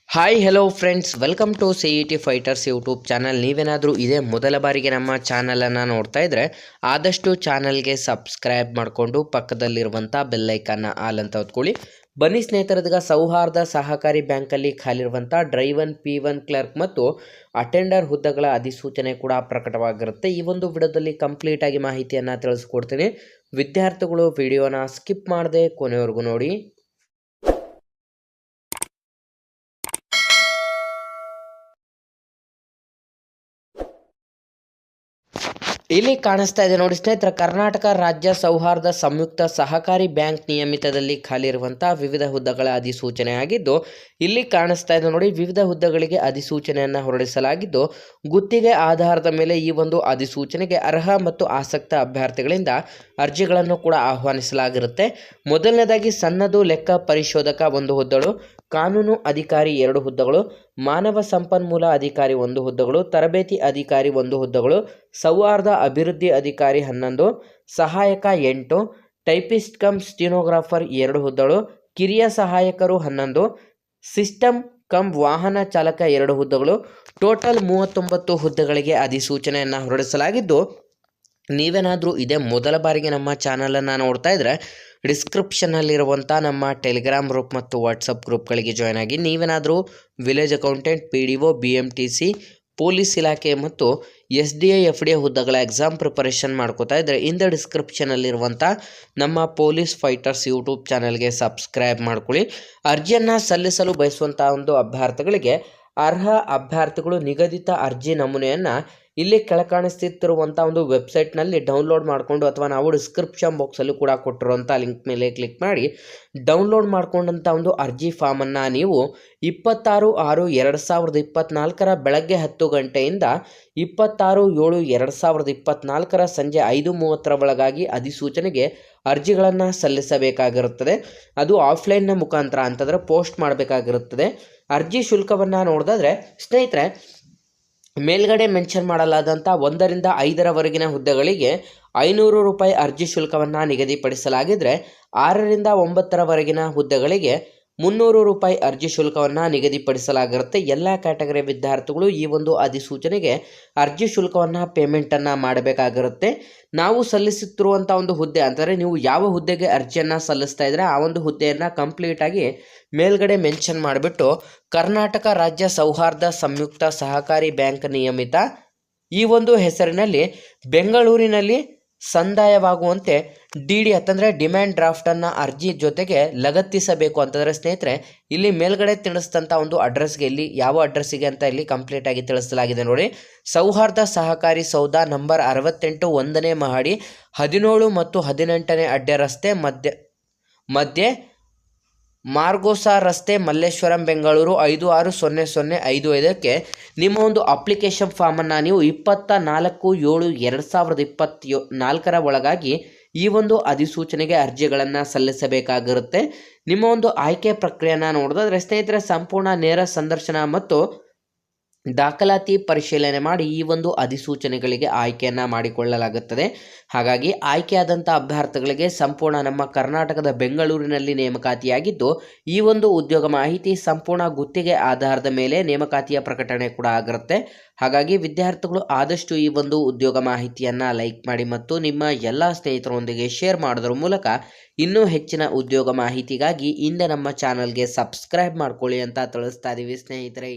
Hi hello friends, welcome to CET fighters YouTube channel. ನೀವೇನಾದರೂ ಇದೇ ಮೊದಲ ಬಾರಿಗೆ ನಮ್ಮ ಚಾನಲನ್ನು ನೋಡ್ತಾ ಇದ್ದರೆ ಆದಷ್ಟು ಚಾನಲ್ಗೆ ಸಬ್ಸ್ಕ್ರೈಬ್ ಮಾಡಿಕೊಂಡು ಪಕ್ಕದಲ್ಲಿರುವಂಥ ಬೆಲ್ಲೈಕನ್ನ ಆಲ್ ಅಂತ ಹೊತ್ಕೊಳ್ಳಿ. ಬನ್ನಿ ಸ್ನೇಹಿತರದೀಗ ಸೌಹಾರ್ದ ಸಹಕಾರಿ ಬ್ಯಾಂಕಲ್ಲಿ ಖಾಲಿರುವಂಥ ಡ್ರೈವನ್ P1 ಕ್ಲರ್ಕ್ ಮತ್ತು ಅಟೆಂಡರ್ ಹುದ್ದೆಗಳ ಅಧಿಸೂಚನೆ ಕೂಡ ಪ್ರಕಟವಾಗಿರುತ್ತೆ. ಈ ಒಂದು ವಿಡಿಯೋದಲ್ಲಿ ಕಂಪ್ಲೀಟಾಗಿ ಮಾಹಿತಿಯನ್ನು ತಿಳಿಸ್ಕೊಡ್ತೀನಿ. ವಿದ್ಯಾರ್ಥಿಗಳು ವಿಡಿಯೋನ ಸ್ಕಿಪ್ ಮಾಡದೆ ಕೊನೆವರೆಗೂ ನೋಡಿ. ಇಲ್ಲಿ ಕಾಣಿಸ್ತಾ ಇದೆ ನೋಡಿ ಸ್ನೇಹಿತರೆ, ಕರ್ನಾಟಕ ರಾಜ್ಯ ಸೌಹಾರ್ದ ಸಂಯುಕ್ತ ಸಹಕಾರಿ ಬ್ಯಾಂಕ್ ನಿಯಮಿತದಲ್ಲಿ ಖಾಲಿರುವಂಥ ವಿವಿಧ ಹುದ್ದೆಗಳ ಅಧಿಸೂಚನೆ ಆಗಿದ್ದು, ಇಲ್ಲಿ ಕಾಣಿಸ್ತಾ ಇದೆ ನೋಡಿ, ವಿವಿಧ ಹುದ್ದೆಗಳಿಗೆ ಅಧಿಸೂಚನೆಯನ್ನು ಹೊರಡಿಸಲಾಗಿದ್ದು, ಗುತ್ತಿಗೆ ಆಧಾರದ ಮೇಲೆ ಈ ಒಂದು ಅಧಿಸೂಚನೆಗೆ ಅರ್ಹ ಮತ್ತು ಆಸಕ್ತ ಅಭ್ಯರ್ಥಿಗಳಿಂದ ಅರ್ಜಿಗಳನ್ನು ಕೂಡ ಆಹ್ವಾನಿಸಲಾಗಿರುತ್ತೆ. ಮೊದಲನೇದಾಗಿ ಸನ್ನದು ಲೆಕ್ಕ ಪರಿಶೋಧಕ 1 ಹುದ್ದೆಗಳು, ಕಾನೂನು ಅಧಿಕಾರಿ 2 ಹುದ್ದೆಗಳು, ಮಾನವ ಸಂಪನ್ಮೂಲ ಅಧಿಕಾರಿ 1 ಹುದ್ದೆಗಳು, ತರಬೇತಿ ಅಧಿಕಾರಿ 1 ಹುದ್ದೆಗಳು, ಸೌಹಾರ್ದ ಅಭಿವೃದ್ಧಿ ಅಧಿಕಾರಿ 11, ಸಹಾಯಕ 8, ಟೈಪಿಸ್ಟ್ ಕಮ್ ಸ್ಟಿನೋಗ್ರಾಫರ್ 2 ಹುದ್ದೆಗಳು, ಕಿರಿಯ ಸಹಾಯಕರು 11, ಸಿಸ್ಟಮ್ ಕಮ್ ವಾಹನ ಚಾಲಕ 2 ಹುದ್ದೆಗಳು. ಟೋಟಲ್ 39 ಹುದ್ದೆಗಳಿಗೆ ಅಧಿಸೂಚನೆಯನ್ನು ಹೊರಡಿಸಲಾಗಿದ್ದು, ನೀವೇನಾದರೂ ಇದೇ ಮೊದಲ ಬಾರಿಗೆ ನಮ್ಮ ಚಾನಲನ್ನು ನೋಡ್ತಾ ಇದ್ದರೆ ಡಿಸ್ಕ್ರಿಪ್ಷನ್ನಲ್ಲಿರುವಂಥ ನಮ್ಮ ಟೆಲಿಗ್ರಾಮ್ ಗ್ರೂಪ್ ಮತ್ತು ವಾಟ್ಸಪ್ ಗ್ರೂಪ್ಗಳಿಗೆ ಜಾಯ್ನ್ ಆಗಿ. ನೀವೇನಾದರೂ village accountant, PDO, BMTC, police ಇಲಾಖೆ ಮತ್ತು SDI FDA ಹುದ್ದೆಗಳ ಎಕ್ಸಾಮ್ ಪ್ರಿಪರೇಷನ್ ಮಾಡ್ಕೋತಾ ಇದ್ದರೆ ಇಂದ ಡಿಸ್ಕ್ರಿಪ್ಷನಲ್ಲಿರುವಂಥ ನಮ್ಮ ಪೊಲೀಸ್ ಫೈಟರ್ಸ್ ಯೂಟ್ಯೂಬ್ ಚಾನಲ್ಗೆ ಸಬ್ಸ್ಕ್ರೈಬ್ ಮಾಡ್ಕೊಳ್ಳಿ. ಅರ್ಜಿಯನ್ನು ಸಲ್ಲಿಸಲು ಬಯಸುವಂಥ ಒಂದು ಅಭ್ಯರ್ಥಿಗಳಿಗೆ ಅರ್ಹ ಅಭ್ಯರ್ಥಿಗಳು ನಿಗದಿತ ಅರ್ಜಿ ನಮೂನೆಯನ್ನು ಇಲ್ಲಿ ಕೆಳಕಾಣಿಸ್ತಿರುವಂಥ ಒಂದು ವೆಬ್ಸೈಟ್ನಲ್ಲಿ ಡೌನ್ಲೋಡ್ ಮಾಡಿಕೊಂಡು, ಅಥವಾ ನಾವು ಡಿಸ್ಕ್ರಿಪ್ಷನ್ ಬಾಕ್ಸಲ್ಲಿ ಕೂಡ ಕೊಟ್ಟಿರುವಂಥ ಲಿಂಕ್ ಮೇಲೆ ಕ್ಲಿಕ್ ಮಾಡಿ ಡೌನ್ಲೋಡ್ ಮಾಡಿಕೊಂಡಂಥ ಒಂದು ಅರ್ಜಿ ಫಾರ್ಮನ್ನು ನೀವು 26/6/2024 ಬೆಳಗ್ಗೆ 10 ಗಂಟೆಯಿಂದ 26/7/2024 ಸಂಜೆ 5:30 ಒಳಗಾಗಿ ಅಧಿಸೂಚನೆಗೆ ಅರ್ಜಿಗಳನ್ನು ಸಲ್ಲಿಸಬೇಕಾಗಿರುತ್ತದೆ. ಅದು ಆಫ್ಲೈನ್ನ ಮುಖಾಂತರ ಅಂತಂದರೆ ಪೋಸ್ಟ್ ಮಾಡಬೇಕಾಗಿರುತ್ತದೆ. ಅರ್ಜಿ ಶುಲ್ಕವನ್ನು ನೋಡಿದ್ರೆ ಸ್ನೇಹಿತರೆ, ಮೇಲ್ಗಡೆ ಮೆನ್ಷನ್ ಮಾಡಲಾದಂಥ 1 ರಿಂದ 5ರವರೆಗಿನ ಹುದ್ದೆಗಳಿಗೆ 500 ರೂಪಾಯಿ ಅರ್ಜಿ ಶುಲ್ಕವನ್ನು ನಿಗದಿಪಡಿಸಲಾಗಿದ್ದರೆ, 6 ರಿಂದ 9ರವರೆಗಿನ ಹುದ್ದೆಗಳಿಗೆ 300 ರೂಪಾಯಿ ಅರ್ಜಿ ಶುಲ್ಕವನ್ನು ನಿಗದಿಪಡಿಸಲಾಗಿರುತ್ತೆ. ಎಲ್ಲ ಕ್ಯಾಟಗರಿ ವಿದ್ಯಾರ್ಥಿಗಳು ಈ ಒಂದು ಅಧಿಸೂಚನೆಗೆ ಅರ್ಜಿ ಶುಲ್ಕವನ್ನು ಪೇಮೆಂಟನ್ನು ಮಾಡಬೇಕಾಗಿರುತ್ತೆ. ನಾವು ಸಲ್ಲಿಸುತ್ತಿರುವಂಥ ಒಂದು ಹುದ್ದೆ ಅಂದರೆ ನೀವು ಯಾವ ಹುದ್ದೆಗೆ ಅರ್ಜಿಯನ್ನು ಸಲ್ಲಿಸ್ತಾ ಇದ್ದರೆ ಆ ಒಂದು ಹುದ್ದೆಯನ್ನು ಕಂಪ್ಲೀಟಾಗಿ ಮೇಲ್ಗಡೆ ಮೆನ್ಷನ್ ಮಾಡಿಬಿಟ್ಟು ಕರ್ನಾಟಕ ರಾಜ್ಯ ಸೌಹಾರ್ದ ಸಂಯುಕ್ತ ಸಹಕಾರಿ ಬ್ಯಾಂಕ್ ನಿಯಮಿತ ಈ ಒಂದು ಹೆಸರಿನಲ್ಲಿ ಬೆಂಗಳೂರಿನಲ್ಲಿ ಸಂದಾಯವಾಗುವಂತೆ DD ಅಂತಂದರೆ ಡಿಮ್ಯಾಂಡ್ ಡ್ರಾಫ್ಟನ್ನು ಅರ್ಜಿ ಜೊತೆಗೆ ಲಗತ್ತಿಸಬೇಕು ಅಂತಂದರೆ ಸ್ನೇಹಿತರೆ, ಇಲ್ಲಿ ಮೇಲ್ಗಡೆ ತಿಳಿಸಿದಂಥ ಒಂದು ಅಡ್ರೆಸ್ಗೆ, ಇಲ್ಲಿ ಯಾವ ಅಡ್ರೆಸ್ಸಿಗೆ ಅಂತ ಇಲ್ಲಿ ಕಂಪ್ಲೀಟಾಗಿ ತಿಳಿಸಲಾಗಿದೆ ನೋಡಿ. ಸೌಹಾರ್ದ ಸಹಕಾರಿ ಸೌಧ ನಂಬರ್ 68 1ನೇ ಮಹಡಿ 17 ಮತ್ತು 18ನೇ ಅಡ್ಡ ರಸ್ತೆ ಮಧ್ಯೆ ಮಾರ್ಗೋಸಾ ರಸ್ತೆ, ಮಲ್ಲೇಶ್ವರಂ, ಬೆಂಗಳೂರು 560055ಕ್ಕೆ ನಿಮ್ಮ ಒಂದು ಅಪ್ಲಿಕೇಶನ್ ಫಾರ್ಮನ್ನು ನೀವು 24/7/2024 ಒಳಗಾಗಿ ಈ ಒಂದು ಅಧಿಸೂಚನೆಗೆ ಅರ್ಜಿಗಳನ್ನು ಸಲ್ಲಿಸಬೇಕಾಗಿರುತ್ತೆ. ನಿಮ್ಮ ಒಂದು ಆಯ್ಕೆ ಪ್ರಕ್ರಿಯೆಯನ್ನು ನೋಡಿದ್ರೆ ಸ್ನೇಹಿತರೆ, ಸಂಪೂರ್ಣ ನೇರ ಸಂದರ್ಶನ ಮತ್ತು ದಾಖಲಾತಿ ಪರಿಶೀಲನೆ ಮಾಡಿ ಈ ಒಂದು ಅಧಿಸೂಚನೆಗಳಿಗೆ ಆಯ್ಕೆಯನ್ನು ಮಾಡಿಕೊಳ್ಳಲಾಗುತ್ತದೆ. ಹಾಗಾಗಿ ಆಯ್ಕೆಯಾದಂಥ ಅಭ್ಯರ್ಥಿಗಳಿಗೆ ಸಂಪೂರ್ಣ ನಮ್ಮ ಕರ್ನಾಟಕದ ಬೆಂಗಳೂರಿನಲ್ಲಿ ನೇಮಕಾತಿಯಾಗಿದ್ದು, ಈ ಒಂದು ಉದ್ಯೋಗ ಮಾಹಿತಿ ಸಂಪೂರ್ಣ ಗುತ್ತಿಗೆ ಆಧಾರದ ಮೇಲೆ ನೇಮಕಾತಿಯ ಪ್ರಕಟಣೆ ಕೂಡ ಆಗಿರುತ್ತೆ. ಹಾಗಾಗಿ ವಿದ್ಯಾರ್ಥಿಗಳು ಆದಷ್ಟು ಈ ಒಂದು ಉದ್ಯೋಗ ಮಾಹಿತಿಯನ್ನು ಲೈಕ್ ಮಾಡಿ ಮತ್ತು ನಿಮ್ಮ ಎಲ್ಲ ಸ್ನೇಹಿತರೊಂದಿಗೆ ಶೇರ್ ಮಾಡೋದ್ರ ಮೂಲಕ ಇನ್ನೂ ಹೆಚ್ಚಿನ ಉದ್ಯೋಗ ಮಾಹಿತಿಗಾಗಿ ಹಿಂದೆ ನಮ್ಮ ಚಾನಲ್ಗೆ ಸಬ್ಸ್ಕ್ರೈಬ್ ಮಾಡ್ಕೊಳ್ಳಿ ಅಂತ ತಿಳಿಸ್ತಾ ಇದ್ದೀವಿ ಸ್ನೇಹಿತರೆ.